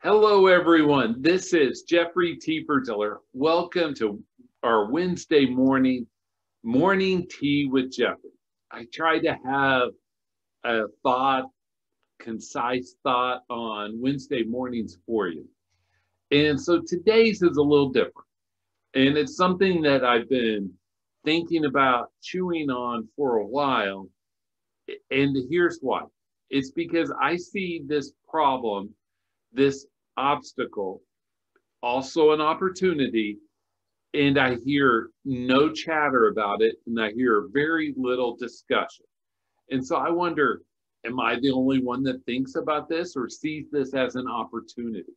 Hello, everyone. This is Jeffrey T. Fertiller. Welcome to our Wednesday morning tea with Jeffrey. I try to have a concise thought on Wednesday mornings for you. And so today's is a little different. And it's something that I've been thinking about, chewing on for a while. And here's why. It's because I see this problem, this obstacle, also an opportunity, and I hear no chatter about it, and I hear very little discussion. And so I wonder, am I the only one that thinks about this or sees this as an opportunity?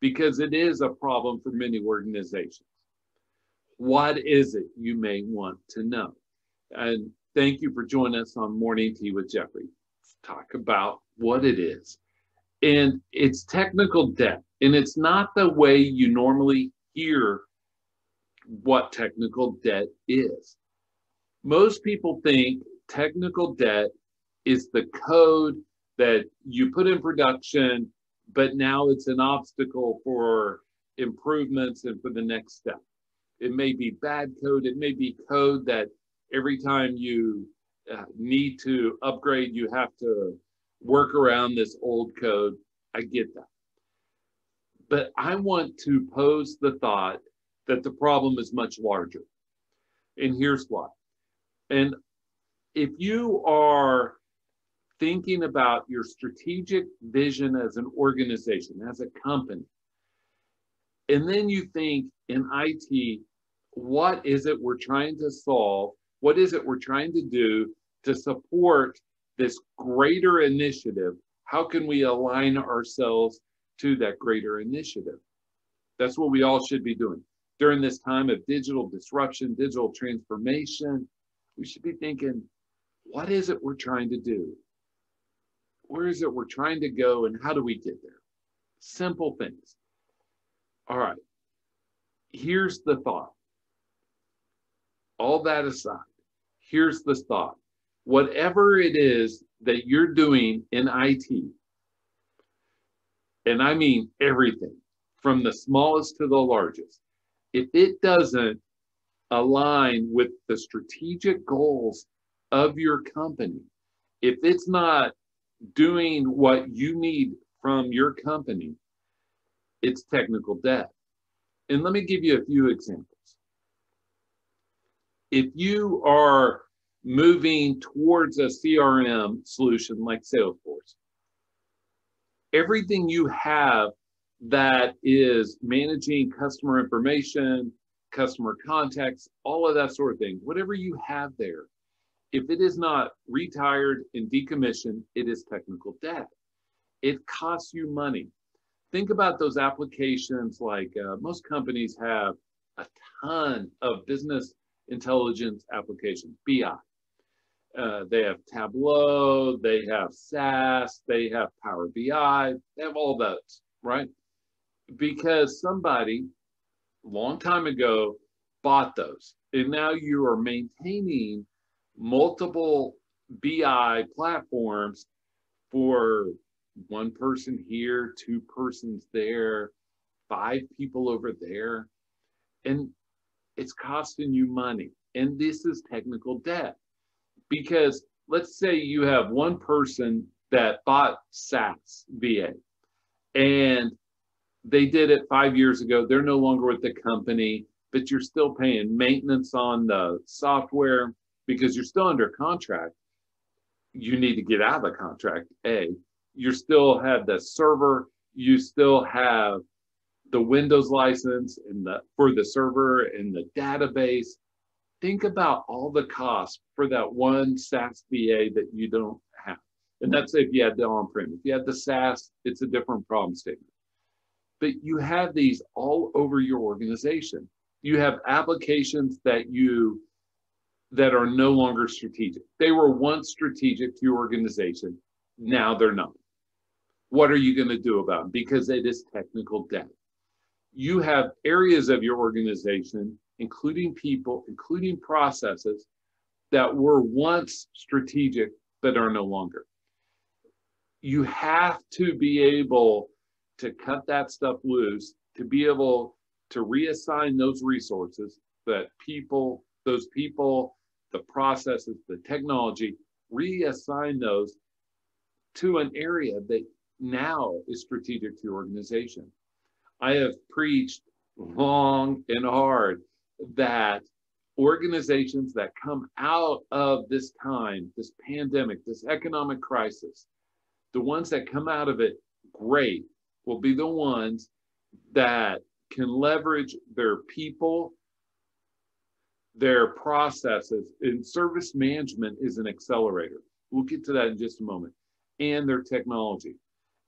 Because it is a problem for many organizations. What is it, you may want to know? And thank you for joining us on Morning Tea with Jeffrey. Let's talk about what it is. And it's technical debt. And it's not the way you normally hear what technical debt is. Most people think technical debt is the code that you put in production, but now it's an obstacle for improvements and for the next step. It may be bad code. It may be code that every time you need to upgrade, you have to work around this old code. I get that. But I want to pose the thought that the problem is much larger. And here's why. And if you are thinking about your strategic vision as an organization, as a company, and then you think in IT, what is it we're trying to solve? What is it we're trying to do to support this greater initiative? How can we align ourselves to that greater initiative? That's what we all should be doing. During this time of digital disruption, digital transformation, we should be thinking, what is it we're trying to do? Where is it we're trying to go, and how do we get there? Simple things. All right, here's the thought. All that aside, here's the thought. Whatever it is that you're doing in IT, and I mean everything, from the smallest to the largest, if it doesn't align with the strategic goals of your company, if it's not doing what you need from your company, it's technical debt. And let me give you a few examples. If you are moving towards a CRM solution like Salesforce, everything you have that is managing customer information, customer contacts, all of that sort of thing, whatever you have there, if it is not retired and decommissioned, it is technical debt. It costs you money. Think about those applications like most companies have a ton of business intelligence applications, BI. They have Tableau, they have SAS, they have Power BI, they have all those, right? Because somebody a long time ago bought those. And now you are maintaining multiple BI platforms for one person here, two persons there, 5 people over there. And it's costing you money. And this is technical debt. Because let's say you have one person that bought SAS VA and they did it 5 years ago. They're no longer with the company, but you're still paying maintenance on the software because you're still under contract. You need to get out of the contract, A. You still have the server. You still have the Windows license and for the server and the database. Think about all the costs for that one SAS VA that you don't have. And that's if you had the on-prem. If you had the SaaS, it's a different problem statement. But you have these all over your organization. You have applications that are no longer strategic. They were once strategic to your organization. Now they're not. What are you going to do about it? Because it is technical debt. You have areas of your organization, including people, including processes, that were once strategic but are no longer. You have to be able to cut that stuff loose, to be able to reassign those resources, that people, those people, the processes, the technology, reassign those to an area that now is strategic to your organization. I have preached long and hard that organizations that come out of this time, this pandemic, this economic crisis, the ones that come out of it great will be the ones that can leverage their people, their processes, and service management is an accelerator. We'll get to that in just a moment, and their technology.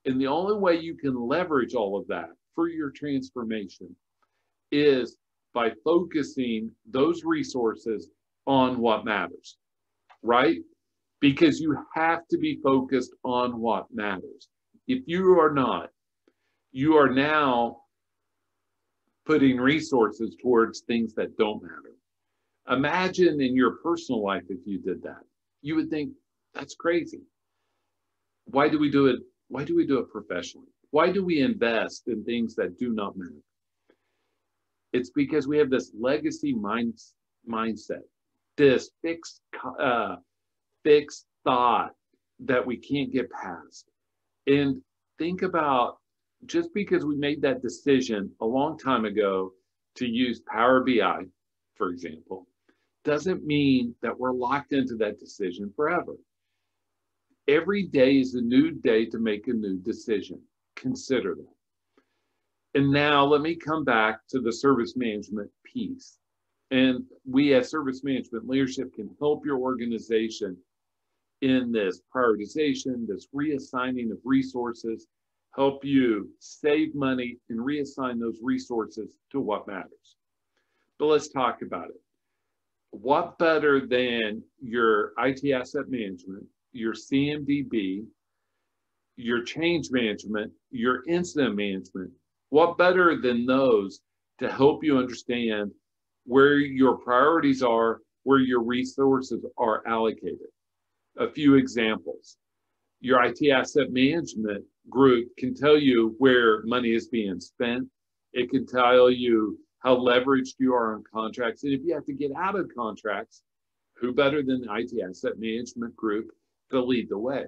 And the only way you can leverage all of that for your transformation is by focusing those resources on what matters, right? Because you have to be focused on what matters. If you are not, you are now putting resources towards things that don't matter. Imagine in your personal life if you did that. You would think, that's crazy. Why do we do it? Why do we do it professionally? Why do we invest in things that do not matter? It's because we have this legacy mindset, this fixed thought that we can't get past. And think about, just because we made that decision a long time ago to use Power BI, for example, doesn't mean that we're locked into that decision forever. Every day is a new day to make a new decision. Consider that. And now let me come back to the service management piece. And we as service management leadership can help your organization in this prioritization, this reassigning of resources, help you save money and reassign those resources to what matters. But let's talk about it. What better than your IT asset management, your CMDB, your change management, your incident management? What better than those to help you understand where your priorities are, where your resources are allocated? A few examples. Your IT asset management group can tell you where money is being spent. It can tell you how leveraged you are on contracts. And if you have to get out of contracts, who better than the IT asset management group to lead the way?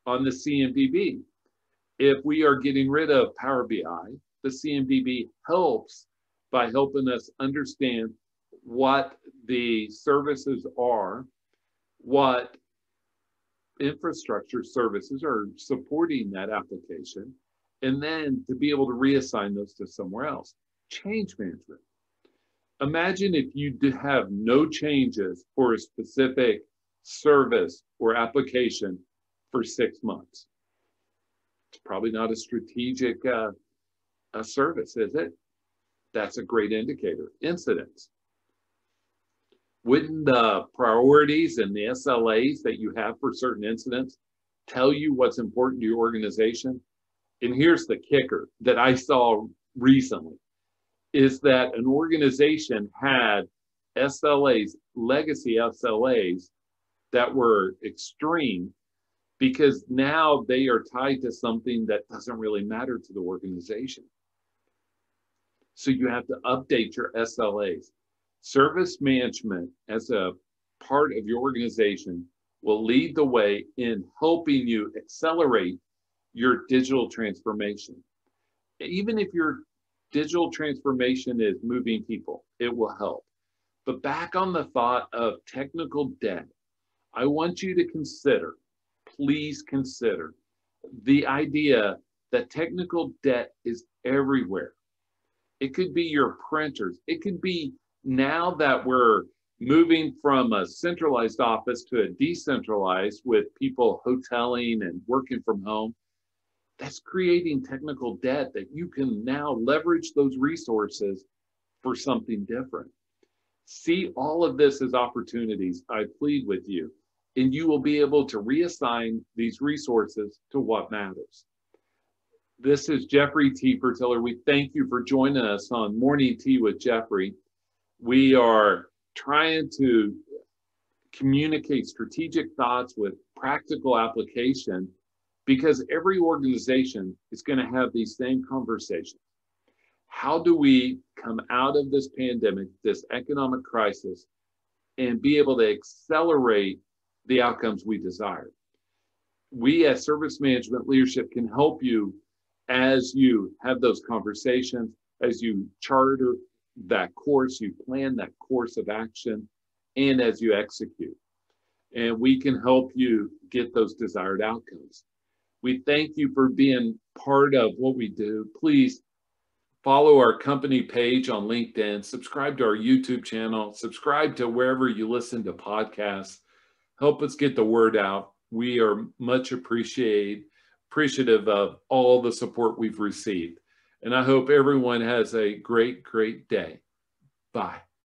On the CMDB, if we are getting rid of Power BI, the CMDB helps by helping us understand what the services are, what infrastructure services are supporting that application, and then to be able to reassign those to somewhere else. Change management. Imagine if you have no changes for a specific service or application for 6 months. It's probably not a strategic service, is it? That's a great indicator. Incidents. Wouldn't the priorities and the SLAs that you have for certain incidents tell you what's important to your organization? And here's the kicker that I saw recently, is that an organization had SLAs, legacy SLAs, that were extreme because now they are tied to something that doesn't really matter to the organization. So you have to update your SLAs. Service management as a part of your organization will lead the way in helping you accelerate your digital transformation. Even if your digital transformation is moving people, it will help. But back on the thought of technical debt, I want you to consider, please consider, the idea that technical debt is everywhere. It could be your printers. It could be, now that we're moving from a centralized office to a decentralized with people hoteling and working from home, that's creating technical debt that you can now leverage those resources for something different. See all of this as opportunities, I plead with you, and you will be able to reassign these resources to what matters. This is Jeffrey T. Fertiller. We thank you for joining us on Morning Tea with Jeffrey. We are trying to communicate strategic thoughts with practical application because every organization is going to have these same conversations. How do we come out of this pandemic, this economic crisis, and be able to accelerate the outcomes we desire? We as service management leadership can help you as you have those conversations, as you charter that course, you plan that course of action, and as you execute. And we can help you get those desired outcomes. We thank you for being part of what we do. Please follow our company page on LinkedIn, subscribe to our YouTube channel, subscribe to wherever you listen to podcasts. Help us get the word out. We are much appreciative of all the support we've received. And I hope everyone has a great, great day. Bye.